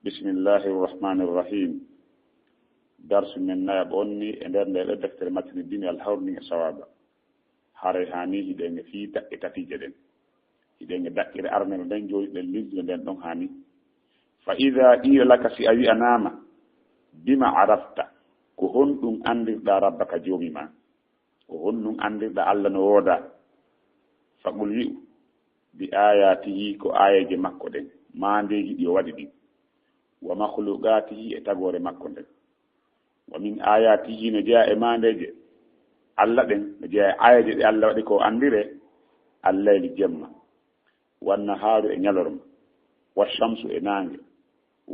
بسم الله الرحمن الرحيم. درس من نائب أني إن لا دكتور متن الدين الحورني صوابا حريهاني هدين في تأتي جدًا هدين دكتور أرمن دنجو للليز لدن هاني فإذا إيه لك في أي أنام بما عرفت كهون أندر دا ربك جومي ما كهون أندر دا الله نودا فقل يو بآياته كو آية جمكو دين ما عندي دي ودي دي ومخلوقاته اتغور مكون ومن آياته نجاء ما نجي الله دين نجاء آية الله ديكو أندره الليل جمع والنهار نيلورم والشمس انانج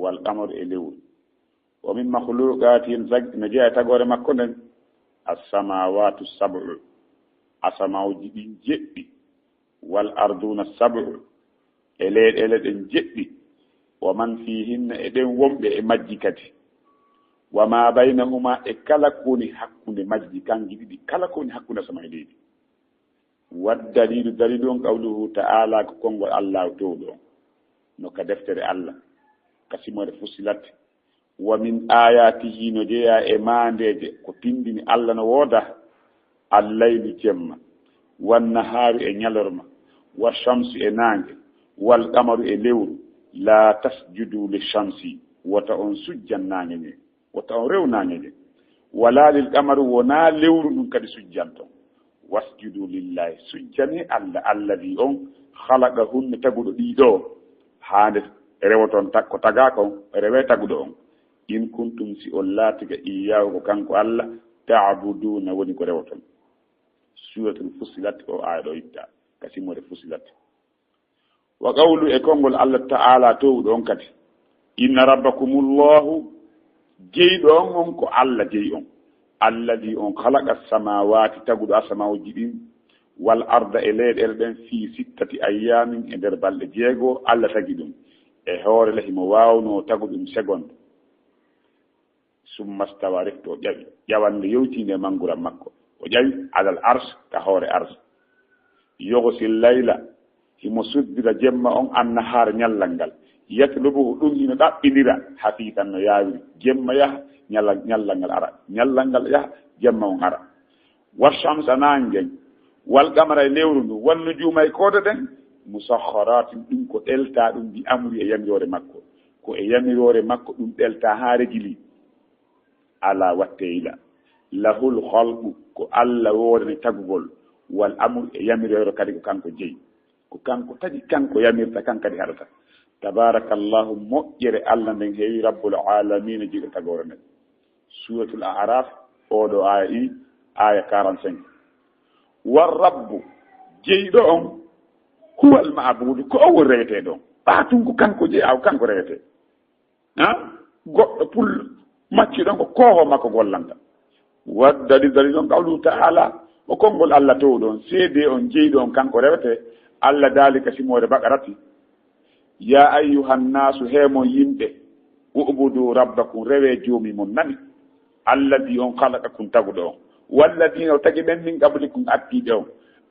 والقمر اليول ومن مخلوقاته نجاء اتغور مكون السماوات السبع السماو جبي والأرضون السبع إلى جبي ومن فيهن إدن ومب مجيكتي وما بينهما إكالكوني حقون مجيكان جديد كالكوني حقون سمعيدي والدليل دليل قوله تعالى كونغ الله تولو نوكا دفتر الله كسيمور فصلت ومن آياته نجيا إيمان دي كتندني الله نوودا الليل جمع والنهار إنيالرم والشمس إنانج والقمر إليور لا تسجدوا للشمس وتعون سجن نانيني وتعون ريو نانيني ولا للقمر ونا لور نكد سجنتم واسجدوا لله سجني الذي خلقهن تقول ديدو حادث ريوتون تاكو تاغاكو ريوي تاغدو إن كنتم سي أولاتك إياه كانكو الله تعبدون ونكو ريوتون سورة الفصلات أو آية إبتا كسيمور الفصلات وقول إكونغول الله تعالى تودون كتي إن ربكم الله جيدون أنكو الله جيدون الذي خلق السماوات تقود السماو جدين والأرض إليه إلدن في 6 أيام إدر بالجيغو الله تجدون إهور له مواونو تقود سجون ثم استوى رفتو جاي يوان ليوتي نمانغورا مكو وجاي على الأرش كهور أرش يغسل الليل himo suddira jemma on annahar nyallangal yatlubu dum ina dabbindira hafitan no yawi jemma ya nyallangal ara nyallangal ya jemma on ara washamsa nangen wal qamara lewru ndu wan nujumay kododen musakharatin dum ko delta dum bi amri e yamirore makko ko e yamirore makko dum delta haare gili ala wattayla lahul khalqu ko alla woni tagugol wal amru e yamirore kadi ko kanko jeyi ko kanko tagi kanko yamirta kankadi haɗata tabarakallahu moƴƴere allah nden heewi rabbul alamina jiɗo tagore nden suratul araf oɗo aya 45 war rabbu jeyɗo on huwal maabudu ko o won rewete ɗon ɓatum ko kanko jeeyi aw kanko rewete goɗɗo pul macci ɗon ko koho makko gollanta waddadi dali ɗon qawlu taala o konngol allah tow ɗon seede on jeyɗo on kanko rewete Allah dalika simore bakarati ya ayyuhan nasu hemo yimbe ubudu rabbakum rewe joomi mon nani alladhi on khalaqakum tagudo walladhi on tagi ben min qablikum attibe on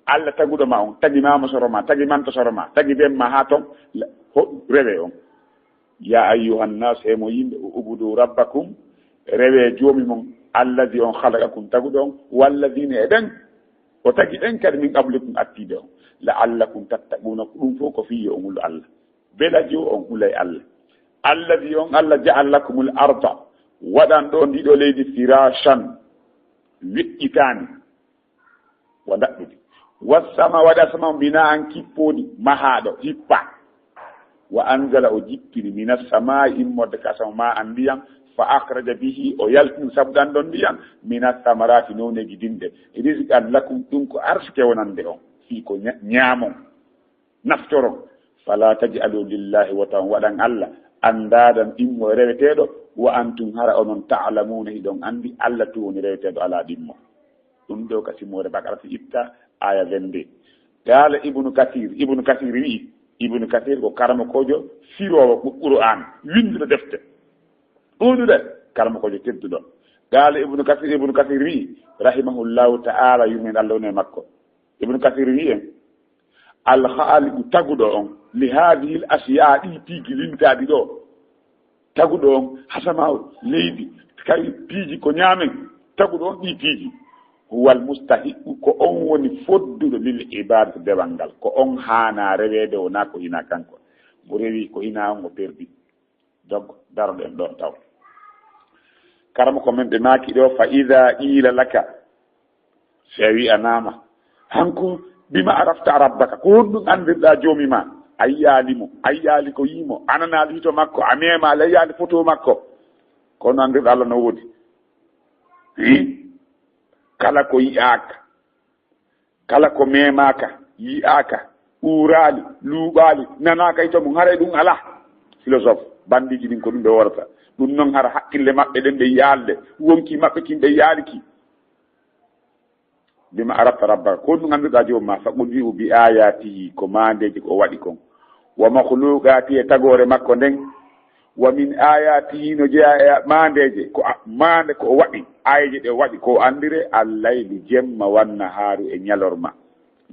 Allah tagudo ma on tagi mama soroma tagi manto soroma tagi ben ma haton rewe on ya ayyuhan nasu hemo yimbe ubudu rabbakum rewe joomi mon alladhi on khalaqakum tagudo walladhi eden o tagi den kadi min qablikum attibe on la'allakum tattaquna dum fo ko fiyo on Allah bela jo on ulay Allah alladhi on Allah ja'al lakumul arda wadan do ndido leydi firashan wi'itani wadadudi wasama wada sama bina'an kippodi mahado hippa wa anzala ujippini minas samaa'i modde kasama ma andiyam fa akhraja bihi o yaltin sabdan don ndiyam minas samarati none gidinde rizqan lakum dum ko arske wonande on ko ñaamon naftoro fala taj'alu lillahi wa ta'ala wadan Allah andadan dimmo rewetedo wa antum hara onon ta'lamuna idon andi Allah to woni rewetedo ala dimmo dum do kasi more bakarati itta aya 22 dala ibnu kathir wi ko karama kojo firowo ko qur'an windude defte odude karama kojo teddudo dala ibnu kathir wi rahimahullahu ta'ala yumin Allah ne makko ابن كثير الخالق تغدو لهذه الاشياء دي تيغلين تادي دو taguɗo on hasamaw leydi kay piiji ko ñaamen taguɗo on ɗi piiji huwal mustahiqu ko on woni fodduɗo lil ibadatu dewal ngal ko on haana reweede wona ko hina kanko mo rewi ko hina on o perdi donc daroɗen ɗon taw karama ko men ɓe maaki ɗo fa ida qila laka so a wi a naama hanko bima arafta rabbaka ko honɗum andirɗa joomi ma a yiyaalimo a yiyaali ko yiimo ananaali hito makko a mema ala yiyaali photo makko kono andirɗa Allah no woodi kala ko yi'aaka kala ko memaka yi'aaka uuraali luuɓaali nanaaka hito mum haray ɗum ala philosophe bandiji ɗin ko ɗum ɓe worata ɗum noon hara haqqille maɓɓe ɗen ɓe yaalde wonki maɓɓe kin ɓe yaaliki bima arabta rabbaka ko ɗum annduɗa joom ma faqullihu bi ayatihi ko mandeji ko waɗi kon wa mahlukati e tagore makko nden wa min ayatihi no jeeya e mandeje ko mande ko waɗi ayeje ɗe waɗi ko andire allaylu jemma wanna haaru e ñalorma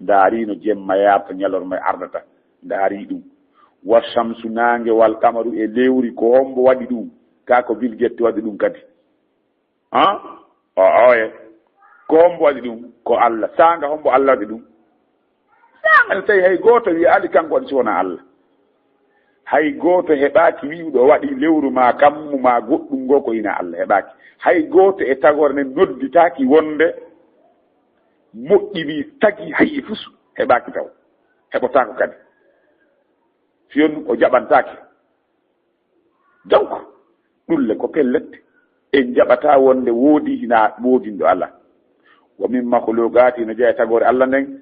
ndaari no jemma yarta ñalorma e ardata ndaari ɗum wa shamsu nange wal kamaru e lewri ko hombo waɗi ɗum ka ko bilguette waɗi ɗum kadi oye ko hombo waɗi ɗum ko Allah sanga hombo Allah waɗi ɗum sanga tawi hay goto wi ali kanko waɗi sowona Allah hay goto heɓaki wiwɗo waɗi lewru ma kammu ma goɗɗum ngo ko ina Allah heɓaki hay goto e tagore nden nodditaki wonde moƴƴini tagi hay fus heɓaki taw heɓotako kadi fiyon o jaɓantaki donc ɗulle ko pellette en jaɓata wonde woodi hina woodinɗo Allah wa min mahlukati no jeeya tagore Allah nden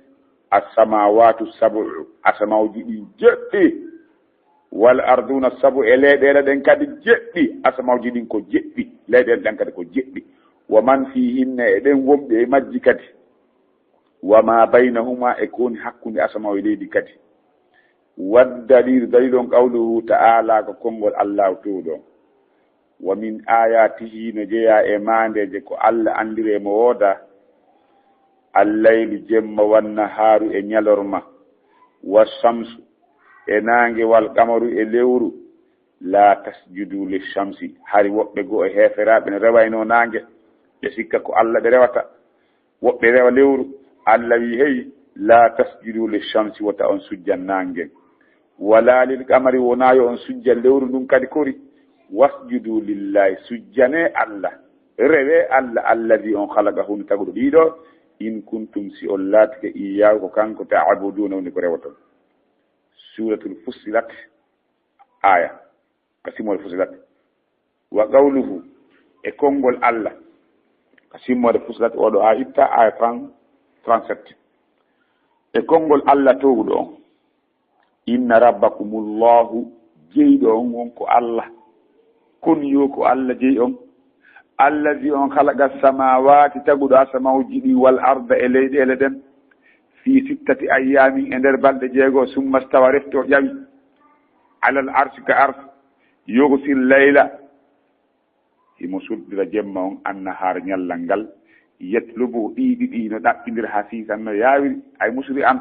as-samawatu sab'u asamawji ɗi jeɗɗi wal arduna sabu e leyɗele ɗen kadi jeɗɗi asamawji ɗin ko jeɗɗi leyɗele ɗen kadi ko jeɗɗi wa man fihinne e ɗen wonɓe e majji kadi wa ma baynahuma e ko woni hakkunde asamaw e leydi kadi waddalilu dalil on qawluhu ta'ala ko konngol Allah towɗon wa min ayatihi no jeeya e mandeje ko Allah andire mo wooda allaylu jemma wanna haaru e ñalorma wa shamsu e nange wal kamaru e lewru la tasjudu li shamsi hari woɓɓe go e heferaɓe ne rewayno nange ɓe sikka ko Allah ɓe rewata woɓɓe rewa lewru Allah wi hey la tasjudu li shamsi wata on sujjan nange wala lil kamari wona yo on sujjan lewru ndum kadi kori wasjudu lillahi sujjane Allah rewe Allah alladi on khalaqahu ni taguɗo ɗiɗo in kuntum si on laatike iyahu ko kanko ta'buduna woni ko rewaton suratul fussilat aya kasimol fussilat wa qawluhu e konngol Allah kasimol fussilat oɗo a itta aya 37 e konngol Allah towɗo on inna rabbakumullahu jeyɗo on wonko Allah kun yo ko Allah jeyi on allazi on khalaqa samawati taguɗo asamawji ɗi wal arda e leyɗele ɗen fi sittati ayyamin e nder balɗe jeego summa stawa refti o ƴawi alal arsi ka ars yogsil layla himo suddira jemma on annahar ñallal ngal yetlubu ɗiɗi ɗi no ɗaɓɓidir ha sisan no yawiri ay musri an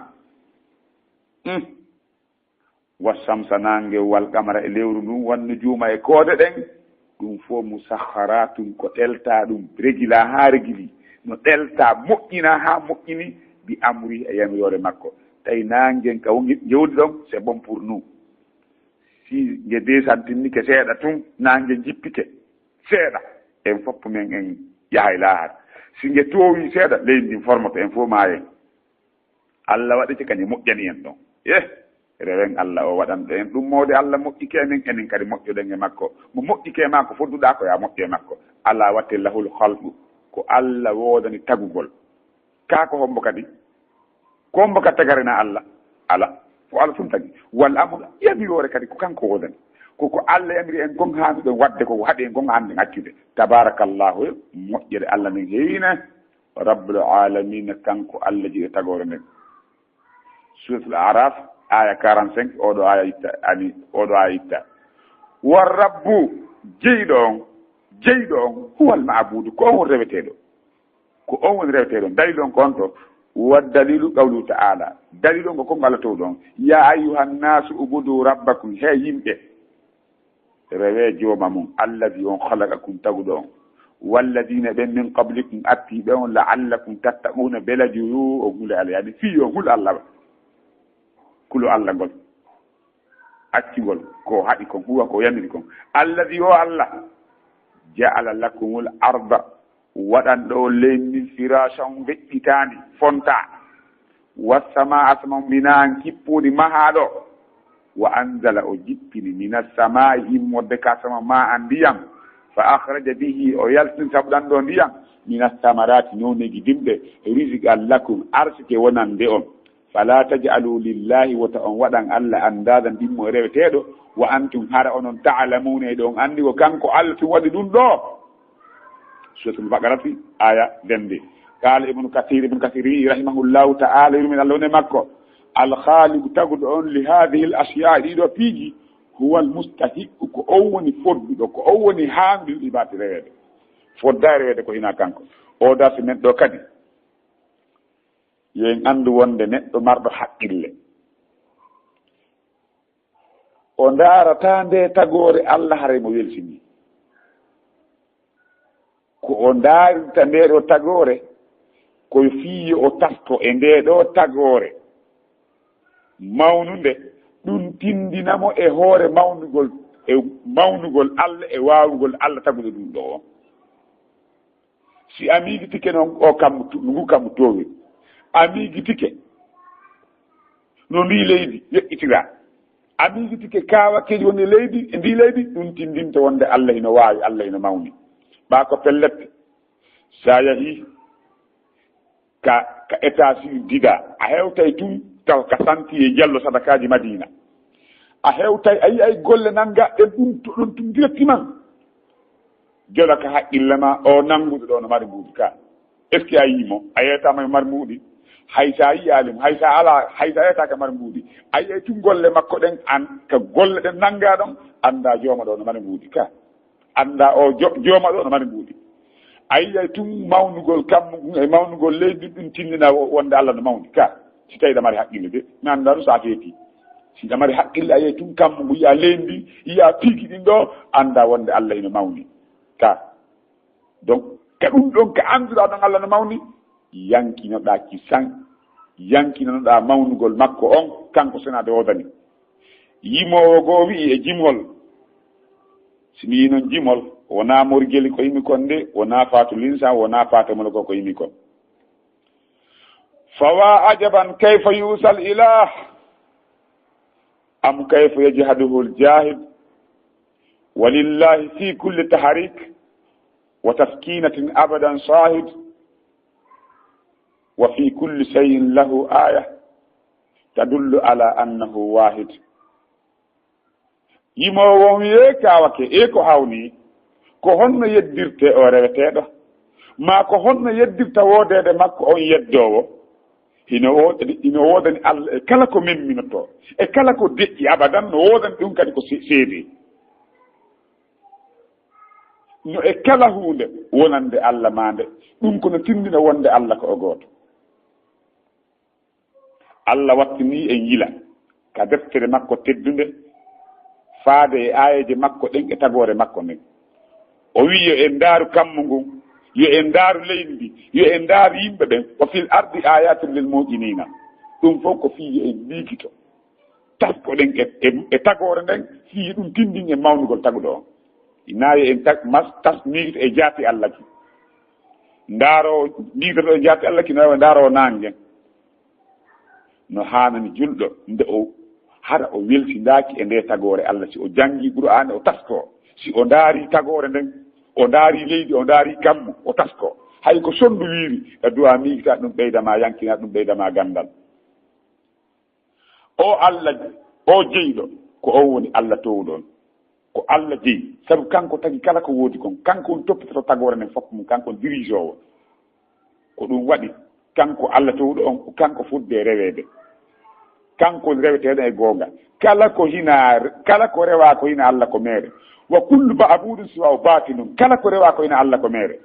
wassamsa nange wal kamara e lewru ndum wanno juuma e koode ɗen ɗum fo musahharatun ko ɗelta ɗum régila ha régili no ɗelta moƴƴina ha moƴƴini bi amri e yamirore makko tawi nangen ka jewdi ɗon c'est bon pour nous si nge desantinique seeɗa tun nange jippike seeɗa en foppo men en yahay lahat si nge towi seeɗa leydi ndin formoto en fo mayen Allah waɗete kañum moƴƴani en ɗon rewen Allah o waɗanɗo en ɗum mawde Allah moƴƴike men enen kadi moƴƴoɗen e makko mo moƴƴike ma ko fodduɗa ko ya moƴƴe makko ala watte lahul halqu ko Allah woodani tagugol kako hombo kadi ko hombo kadi tagarina Allah ala fo Allah tum tagi walla amul yamirore kadi ko kanko woodani koko Allah yamiri en gon haamiɗon wadde koko haɗi en gon hande accude tabarakallahu moƴƴere Allah men heewina rabbul alamin kanko Allah ji e tagore nden suratul araf aya 45 oɗo aya itta ani oɗo aya itta wa rabbu jeyɗo on huwal ma'budu ko on reweteɗo ko on woni reweteɗo dalil on ko on to wa dalilu qawlu ta'ala dalil on ko kongo Allah towɗon ya ayyuhan nasu ubudu rabbakum he yimɓe rewe jooma mum alladi on halakakum taguɗo on walladina ɓen min qablikum attiɓe on laallakum tattaquna belajoyo o hule allah yaani fi on hul allah kulo allah ngol accigol ko haɗi kon huwa ko yamiri kon alladi o allah jaala lakumul arda waɗan ɗo leydi firasan veƴƴitandi fonta wassama asma minan kippuɗi mahaɗo wa anzala o jippini min assamai himmodde ka sama ma an ndiyam fa akhraja bihi o yaltin saɓuɗan ɗo ndiyam min assamarati nonegi dimɓe risiqan lakum arsike wonande on fala tajalu lillahi wota on waɗan allah andadan ɗimmo reweteɗo wa antum hara onon ta'lamuna e ɗo on andi ko kanko allah tum waɗi ɗum ɗo suratul baqarati aya dende qala ibnu kathiri rahimahullahu ta'ala yumin allah woni makko alkhaliqu taguɗo on li hadihi l asya ɗiɗo piiji huwa almustahiqu ko on woni fodduɗo ko on woni haanduɗo ibati rewede fodda rewede ko hina kanko o darsi men ɗo kadi yo en anndu wonde neɗɗo marɗo haqqille o ndaarata nde tagore allah haray mo welsini ko o ndaarita nde ɗo tagore koye fiyo o tasto e nde ɗo tagore mawnunde ɗum tindinamo e hoore mawnugol allah e waawugol allah tagude ɗum ɗo on si amiiji tike noon o kam ngu kam towi amiiji tike no ndi leydi yeƴƴitira amiiji tike kaawakeji woni leydi e ndi leydi ɗum tindinta wonde allah ino waawi allah ino mawni ɓa ko pellette sa yahii ka état civil diga a hewtay tun taw ka santi e jallo sadakaji madina a hewtay ayi ay golle nanga e ɗum tum directement jola ka haqqille ma o nangude ɗo no mari mbuuɗi ka est ce que a yimo a yeytama e mari mbuuɗi hay sa yiyalimo hay sa ala hay sa yeytaka mari mbuuɗi a yiyay tun golle makko ɗen an ka golle ɗen nanga ɗon anda jooma ɗo no mari mbuuɗi ka anda o jooma ɗo no mari mbuuɗi a yiyay tun mawnugol kam e mawnugol leydi ɗum tindina wonde allah no mawni ka si tawi ɗa mari haqqille de mi annda ɗum sa feeti si ɗa mari haqqille a yiyay tun kam mo yiya leydi yiya piiki ɗin ɗo anda wonde allah ino mawni ka donc ka ɗum ɗon ka annduɗa ɗon allah no mawni yankinoɗa kisan yankinoɗa mawnugol makko on kanko senade wodani yimowo goo wi e jimhol simi yi noon jimhol wona morgeli ko yimi kon nde wona faatu linsan wona fatamolo ko yimi kon fawa ajaban kayfa yusal ilah am kayfa yajhaduhu ljahid walillahi fi kulli tahrik wa taskinatin abadan shahid wa fi kulli shay'in lahu aya tadullu ala annahu wahid yimowo wiye kawake e ko hawni ko honno yeddirte o reweteɗo ma ko honno yeddirta wodede makko on yeddowo ino wodani allah e kala ko memminoto e kala ko deƴƴi abadan no wodani ɗum kadi ko seedi no e kala hunde wonande allah mande ɗum kono tindina wonde allah ko o goto allah wattini en yila ka deftere makko teddunde faade e ayeje makko ɗen e tagore makko nden o wi yo en ndaaru kammu ngun yo en ndaaru leydi ndi yo en ndaaru yimɓe ɓen wa fil ardi ayatin lil muqinina ɗum fof ko fiye en liikito tasko ɗen e tagore nden fiye ɗum tindin e mawnugol taguɗo on naawi en tas miigito e jaati allah ki ndaaro miigito e jaati allah ki nawa ndaaro nangen no hanani julɗo nde o hara o weltindaaki e nde tagore allah si o jangi qur'an o tasko si o ndaari tagore nden o ndaari leydi o ndaari kammu o tasko hay ko sondu wiiri e duwa miigita ɗum ɓeydama yankina ɗum ɓeydama gandal o allah o jeyɗo ko on woni allah towɗon ko allah jeyi sabu kanko tagi kala ko woodi kon kanko on toppitoto tagore nden fof mum kanko on dirige owo ko ɗum waɗi kanko allah towɗo on ko kanko fudde rewede kanko reweteɗo e goonga kala ko rewa ko hina allah ko mere wa kullu ba'budin siwa batilum kala ko rewa ko hina allah ko mere